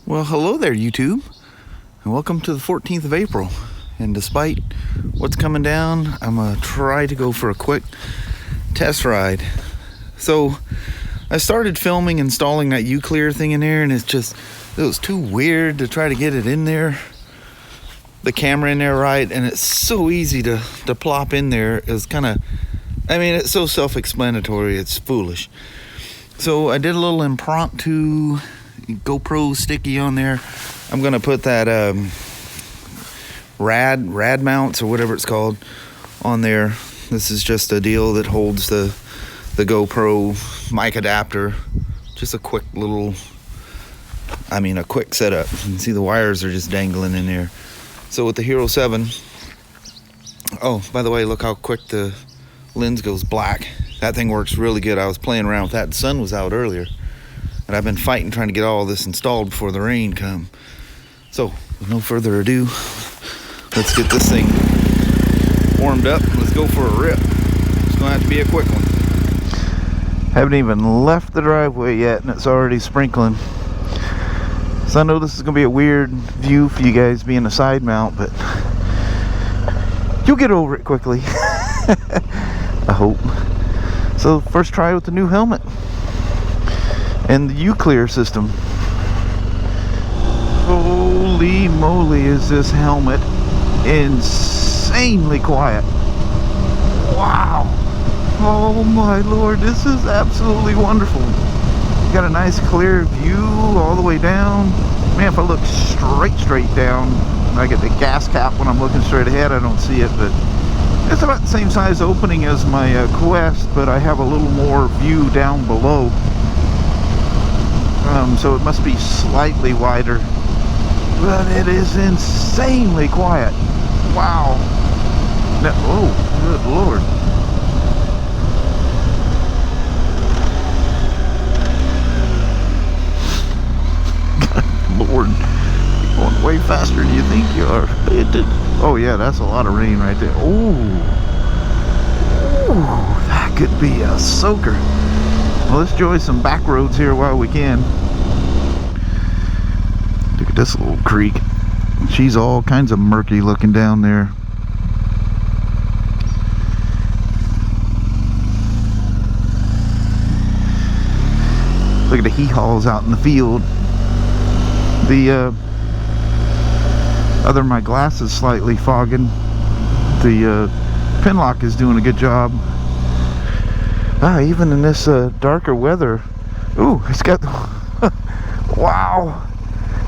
Well, hello there, YouTube, and welcome to the 14th of April. And despite what's coming down, I'm gonna try to go for a quick test ride. So I started filming installing that Uclear thing in there, and it was too weird to try to get it in there, the camera in there right, and it's so easy to plop in there. It's kind of, I mean, it's so self-explanatory, it's foolish. So I did a little impromptu GoPro sticky on there. I'm gonna put that rad mounts or whatever it's called on there. This is just a deal that holds the GoPro mic adapter. Just a quick little, a quick setup. You can see the wires are just dangling in there. So with the Hero 7, oh, by the way, look how quick the lens goes black. That thing works really good. I was playing around with that. The sun was out earlier, and I've been fighting trying to get all this installed before the rain come. So with no further ado, let's get this thing warmed up. Let's go for a rip. It's gonna have to be a quick one. Haven't even left the driveway yet, and it's already sprinkling. So I know this is gonna be a weird view for you guys being a side mount, but you'll get over it quickly. I hope. So first try with the new helmet and the Uclear system. Holy moly, is this helmet insanely quiet. Wow. Oh my lord, this is absolutely wonderful. You got a nice clear view all the way down. Man, if I look straight down, I get the gas cap when I'm looking straight ahead, I don't see it, but it's about the same size opening as my Quest, but I have a little more view down below. So it must be slightly wider. But it is insanely quiet. Wow. Now, oh, good lord. Lord, you're going way faster than you think you are. Oh yeah, that's a lot of rain right there. Ooh, that could be a soaker. Well, let's enjoy some back roads here while we can. Look at this little creek. She's all kinds of murky looking down there. Look at the hee-haws out in the field. The other my glass is slightly fogging. The pin lock is doing a good job. Even in this darker weather. Ooh, it's got wow,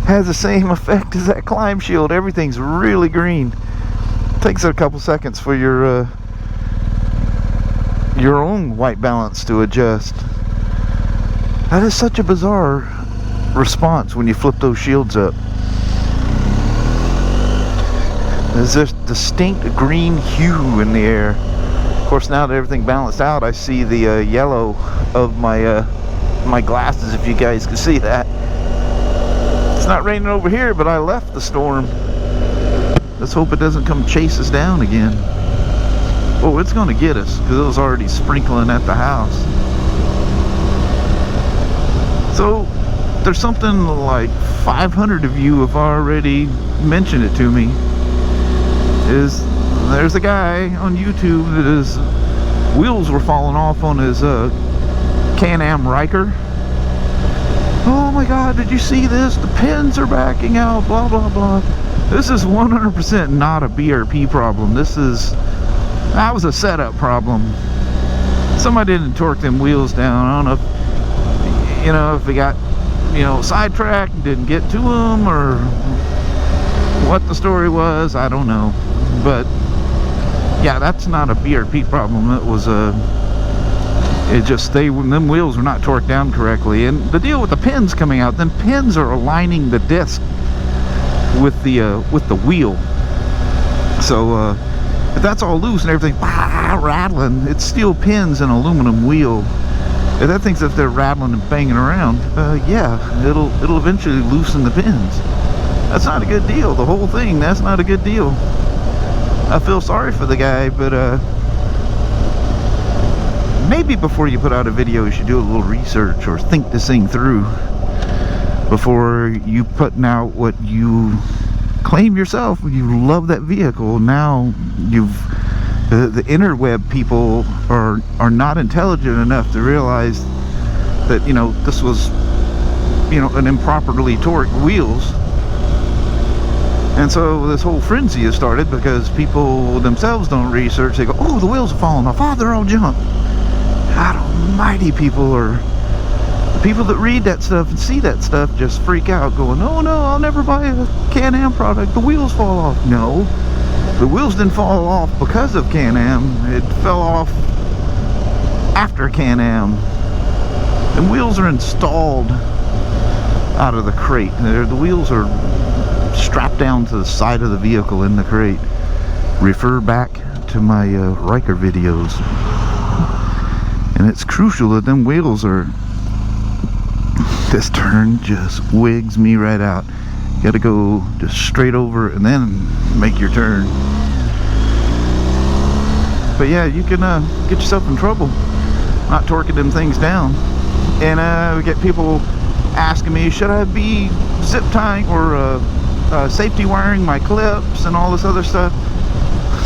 has the same effect as that climb shield. Everything's really green. Takes a couple seconds for your own white balance to adjust. That is such a bizarre response when you flip those shields up. There's this distinct green hue in the air. Of course, now that everything balanced out, I see the yellow of my my glasses, if you guys can see that. It's not raining over here, but I left the storm. Let's hope it doesn't come chase us down again. Oh, it's gonna get us, because it was already sprinkling at the house. So there's something like 500 of you have already mentioned it to me. There's a guy on YouTube that his wheels were falling off on his Can-Am Ryker. Oh my god, did you see this? The pins are backing out, blah blah blah. This is 100% not a BRP problem. That was a setup problem. Somebody didn't torque them wheels down. I don't know if they got sidetracked, didn't get to them, or what the story was. I don't know, but yeah, that's not a BRP problem. It was them wheels were not torqued down correctly. And the deal with the pins coming out, then pins are aligning the disc with the wheel. So if that's all loose and everything rattling, it's steel pins and aluminum wheel. If that thinks if they're rattling and banging around, yeah, it'll eventually loosen the pins. That's not a good deal. The whole thing, that's not a good deal. I feel sorry for the guy, but maybe before you put out a video, you should do a little research or think this thing through before you putting out what you claim yourself. You love that vehicle. Now the interweb people are not intelligent enough to realize that, you know, this was, you know, an improperly torqued wheels. And so this whole frenzy has started because people themselves don't research. They go, oh, the wheels are falling off. Oh, they're all junk. God almighty, people that read that stuff and see that stuff just freak out, going, oh no, I'll never buy a Can-Am product. The wheels fall off. No, the wheels didn't fall off because of Can-Am. It fell off after Can-Am. And wheels are installed out of the crate. The wheels are strapped down to the side of the vehicle in the crate. Refer back to my Ryker videos. And it's crucial that them wheels are... This turn just wigs me right out. You gotta go just straight over and then make your turn. But yeah, you can get yourself in trouble not torquing them things down. And we get people asking me, should I be zip tying or safety wiring my clips and all this other stuff?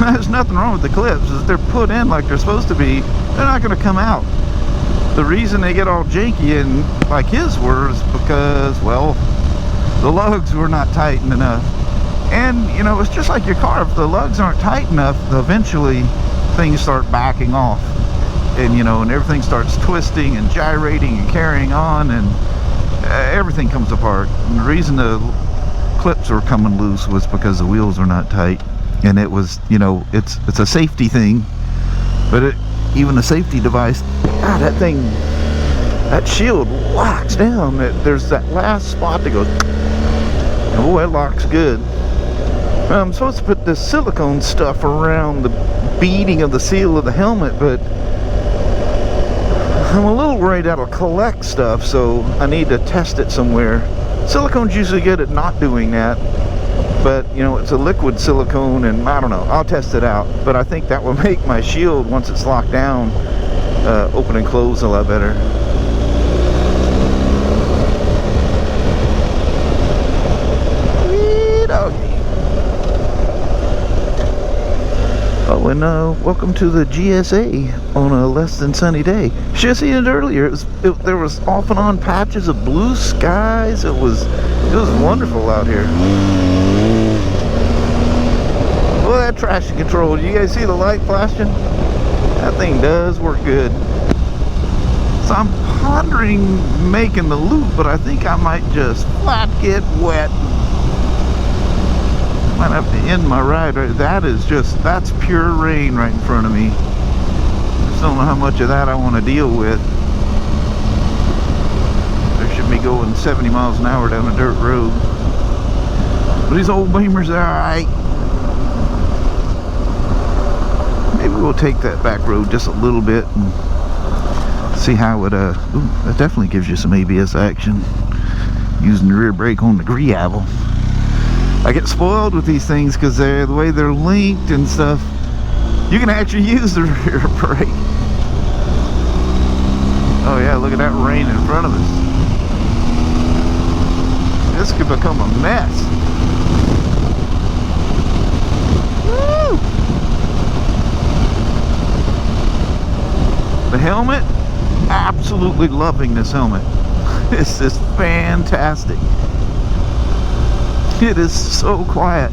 There's nothing wrong with the clips. If they're put in like they're supposed to be, they're not going to come out. The reason they get all janky and like his were is because, well, the lugs were not tightened enough. And, you know, it's just like your car. If the lugs aren't tight enough, eventually things start backing off. And, you know, and everything starts twisting and gyrating and carrying on, and everything comes apart. And the reason the clips were coming loose was because the wheels are not tight. And it was, you know, it's a safety thing, but even a safety device, God, that thing, that shield locks down. There's that last spot that goes, oh, it locks good. I'm supposed to put this silicone stuff around the beading of the seal of the helmet, but I'm a little worried that'll collect stuff, so I need to test it somewhere. Silicone's usually good at not doing that, but you know, it's a liquid silicone, and I don't know, I'll test it out. But I think that will make my shield, once it's locked down, open and close a lot better. Oh, and welcome to the GSA on a less than sunny day. Should have seen it earlier. There was off and on patches of blue skies. It was wonderful out here. Well, that traction control. You guys see the light flashing? That thing does work good. So I'm pondering making the loop, but I think I might just flat get wet. Might have to end my ride. That's pure rain right in front of me. Just don't know how much of that I want to deal with. There should be going 70 miles an hour down a dirt road. But these old beamers are alright. Maybe we'll take that back road just a little bit and see how it, ooh, that definitely gives you some ABS action. Using the rear brake on the gravel. I get spoiled with these things because the way they're linked and stuff. You can actually use the rear brake. Oh yeah, look at that rain in front of us. This could become a mess. Woo! The helmet, absolutely loving this helmet. This is fantastic. It is so quiet.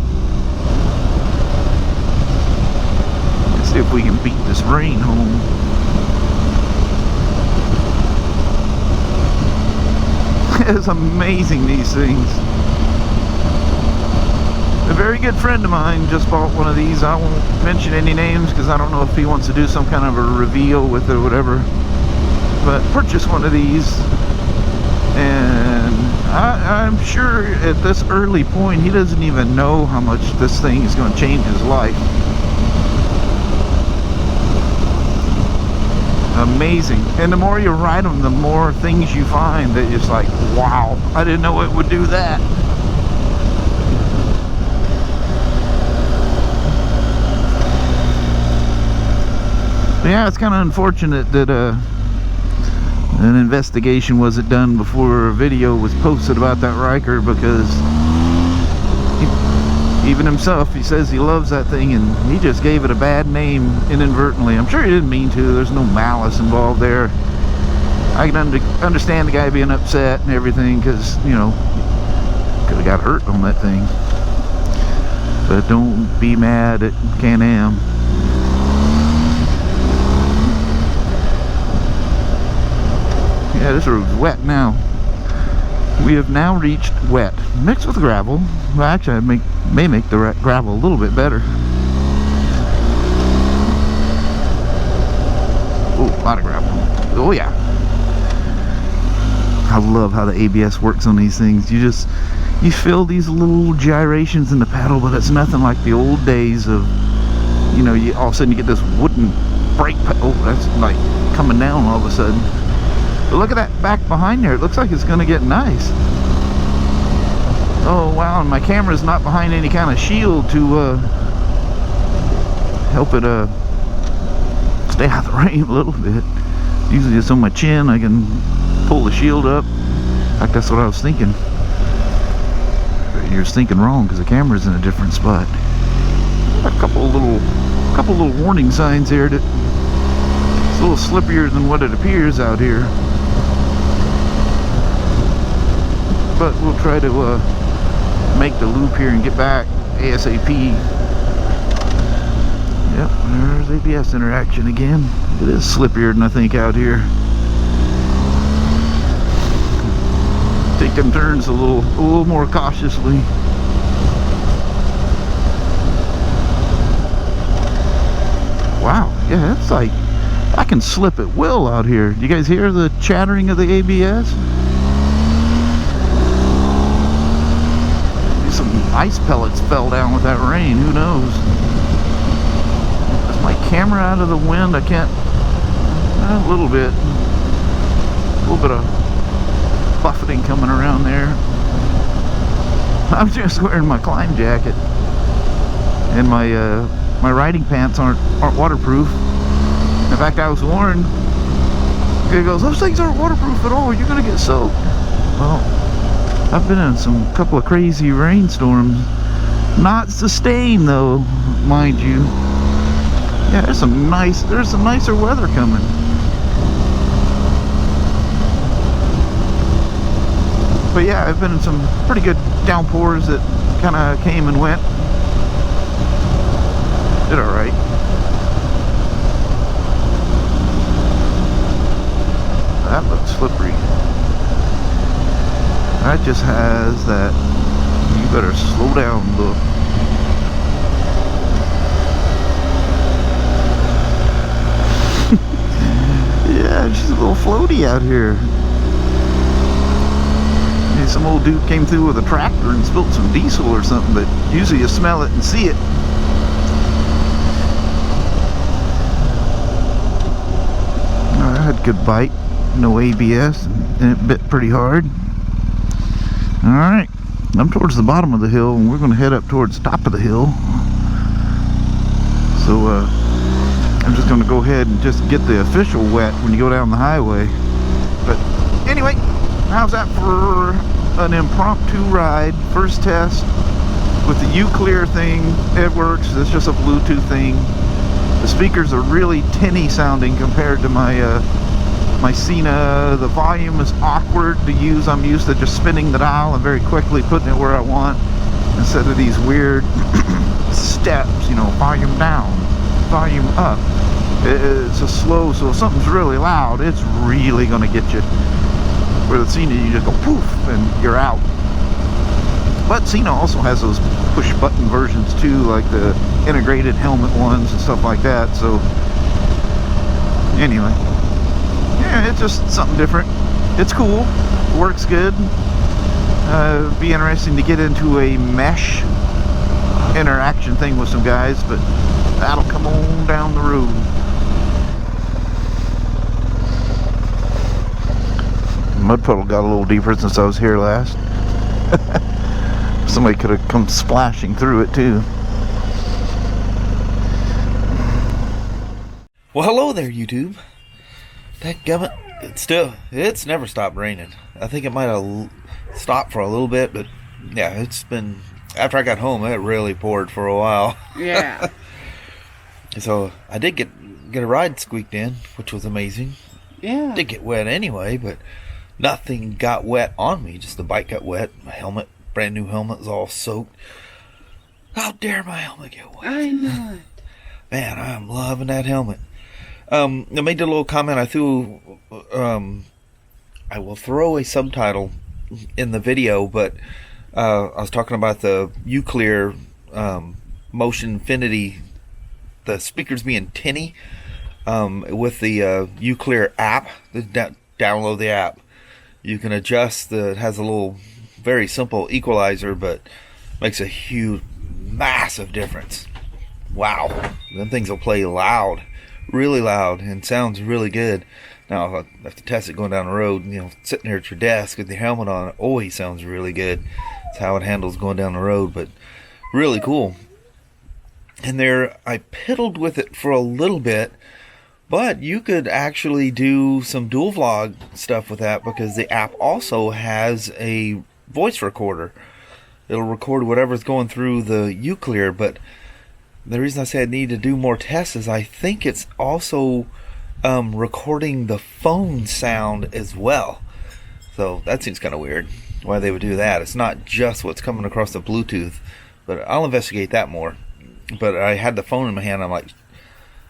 Let's see if we can beat this rain home. It is amazing, these things. A very good friend of mine just bought one of these. I won't mention any names because I don't know if he wants to do some kind of a reveal with it or whatever. But purchased one of these, and I'm sure at this early point he doesn't even know how much this thing is going to change his life. Amazing. And the more you ride them, the more things you find that it's like, wow, I didn't know it would do that. Yeah, it's kind of unfortunate that an investigation wasn't done before a video was posted about that Ryker, because even himself, he says he loves that thing, and he just gave it a bad name inadvertently. I'm sure he didn't mean to. There's no malice involved there. I can understand the guy being upset and everything, because, you know, could have got hurt on that thing. But don't be mad at Can-Am. Yeah, this road's wet now. We have now reached wet, mixed with gravel. Well, actually, I may make the gravel a little bit better. Oh, a lot of gravel. Oh yeah. I love how the ABS works on these things. You feel these little gyrations in the pedal, but it's nothing like the old days of, you know, all of a sudden you get this wooden brake pedal. Oh, that's like coming down all of a sudden. But look at that back behind there. It looks like it's going to get nice. Oh wow, and my camera's not behind any kind of shield to help it stay out of the rain a little bit. Usually it's on my chin. I can pull the shield up. In fact, that's what I was thinking. But you're thinking wrong, because the camera's in a different spot. A couple little warning signs here that it's a little slippier than what it appears out here. But we'll try to make the loop here and get back ASAP. Yep, there's ABS interaction again. It is slippier than I think out here. Take them turns a little more cautiously. Wow, yeah, it's like I can slip at will out here. Do you guys hear the chattering of the ABS? Some ice pellets fell down with that rain, who knows? Is my camera out of the wind? I can't, a little bit of buffeting coming around there. I'm just wearing my climb jacket, and my riding pants aren't waterproof. In fact, I was warned. He goes, those things aren't waterproof at all, you're gonna get soaked. Well, I've been in some couple of crazy rainstorms. Not sustained though, mind you. Yeah, there's some nicer weather coming. But yeah, I've been in some pretty good downpours that kind of came and went. Did alright. That looks slippery. That just has that you better slow down look. Yeah, she's a little floaty out here. Maybe some old dude came through with a tractor and spilled some diesel or something, but usually you smell it and see it. I had a good bite, no ABS, and it bit pretty hard. Alright, I'm towards the bottom of the hill, and we're going to head up towards the top of the hill. So I'm just going to go ahead and just get the official wet when you go down the highway. But anyway, how's that for an impromptu ride? First test with the Uclear thing. It works. It's just a Bluetooth thing. The speakers are really tinny sounding compared to my Cena. The volume is awkward to use. I'm used to just spinning the dial and very quickly putting it where I want, instead of these weird steps, you know, volume down, volume up. It's a slow, so if something's really loud, it's really going to get you. Where the Cena, you just go poof and you're out. But Cena also has those push button versions too, like the integrated helmet ones and stuff like that. So anyway, yeah, it's just something different. It's cool, works good. Be interesting to get into a mesh interaction thing with some guys, but that'll come on down the road. Mud puddle got a little deeper since I was here last. Somebody could have come splashing through it too. Well, hello there, YouTube. Dadgummit, it's never stopped raining. I think it might have stopped for a little bit, but yeah, it's been, after I got home, it really poured for a while. Yeah. So I did get a ride squeaked in, which was amazing. Yeah. Did get wet anyway, but nothing got wet on me. Just the bike got wet. My helmet, brand new helmet, was all soaked. How dare my helmet get wet? I know it. Man, I'm loving that helmet. I made a little comment. I will throw a subtitle in the video, but I was talking about the Uclear Motion Infinity, the speakers being tinny, with the Uclear app. Download the app. You can adjust it has a little, very simple equalizer, but makes a huge, massive difference. Wow, them things will play loud. Really loud and sounds really good. Now I have to test it going down the road. You know, sitting there at your desk with your helmet on, it always sounds really good. It's how it handles going down the road, but really cool. And there, I piddled with it for a little bit, but you could actually do some dual vlog stuff with that because the app also has a voice recorder. It'll record whatever's going through the Uclear, but the reason I say I need to do more tests is I think it's also recording the phone sound as well. So that seems kind of weird why they would do that. It's not just what's coming across the Bluetooth, but I'll investigate that more. But I had the phone in my hand. I'm like,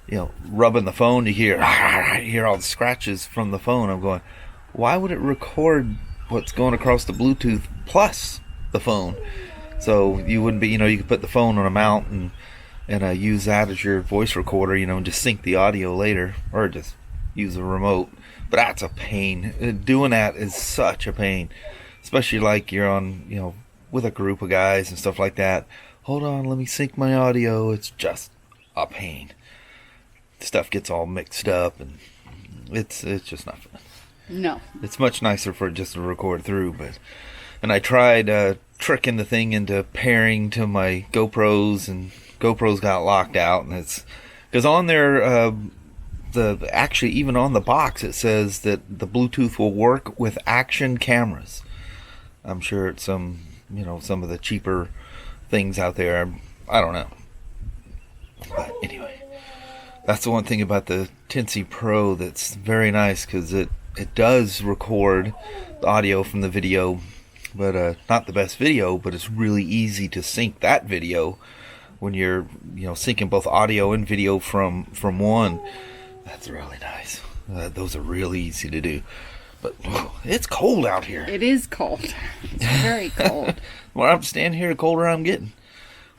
you know, rubbing the phone. You hear all the scratches from the phone. I'm going, why would it record what's going across the Bluetooth plus the phone? So you wouldn't be, you know, you could put the phone on a mount and use that as your voice recorder, you know, and just sync the audio later, or just use a remote. But that's a pain. Doing that is such a pain, especially like you're on, you know, with a group of guys and stuff like that. Hold on, let me sync my audio. It's just a pain. Stuff gets all mixed up, and it's just not fun. No. It's much nicer for it just to record through, and I tried tricking the thing into pairing to my GoPros, and GoPros got locked out, and it's because on there, actually even on the box it says that the Bluetooth will work with action cameras. I'm sure it's some of the cheaper things out there. I don't know, but anyway, that's the one thing about the Tinsy Pro that's very nice, because it does record the audio from the video, but not the best video, but it's really easy to sync that video when you're, you know, syncing both audio and video from one. That's really nice. Those are really easy to do. But it's cold out here. It is cold. It's very cold. The more I'm standing here, the colder I'm getting.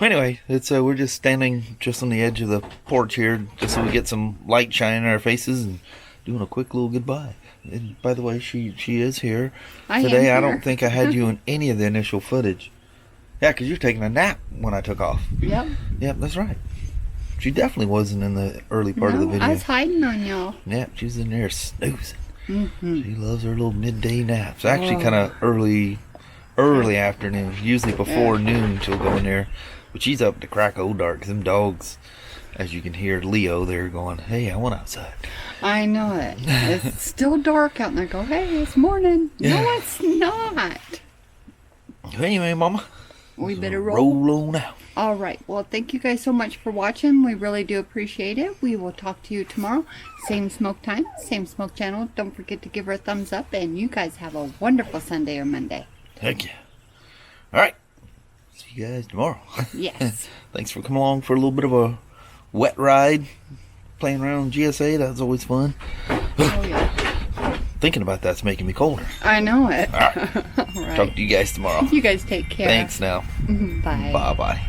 Anyway, it's we're just standing just on the edge of the porch here, just so we get some light shining in our faces and doing a quick little goodbye. And by the way, she is here today. I don't think I had you in any of the initial footage. Yeah, because you're taking a nap when I took off. Yep. Yep, that's right. She definitely wasn't in the early part of the video. I was hiding on y'all. Yep, she's in there snoozing. Mm-hmm. She loves her little midday naps. Actually, kind of early afternoon. Usually before noon she'll go in there. But she's up to crack old dark. 'Cause them dogs, as you can hear Leo there going, hey, I want outside. I know it. It's still dark out, and I go, hey, it's morning. Yeah. No, it's not. Anyway, Mama, We better roll on out. All right. Well, thank you guys so much for watching. We really do appreciate it. We will talk to you tomorrow. Same smoke time, same smoke channel. Don't forget to give her a thumbs up. And you guys have a wonderful Sunday or Monday. Heck yeah. All right. See you guys tomorrow. Yes. Thanks for coming along for a little bit of a wet ride. Playing around GSA. That's always fun. Oh, yeah. Thinking about that's making me colder. I know it. All right. All right. Talk to you guys tomorrow. You guys take care. Thanks now. Bye. Bye-bye.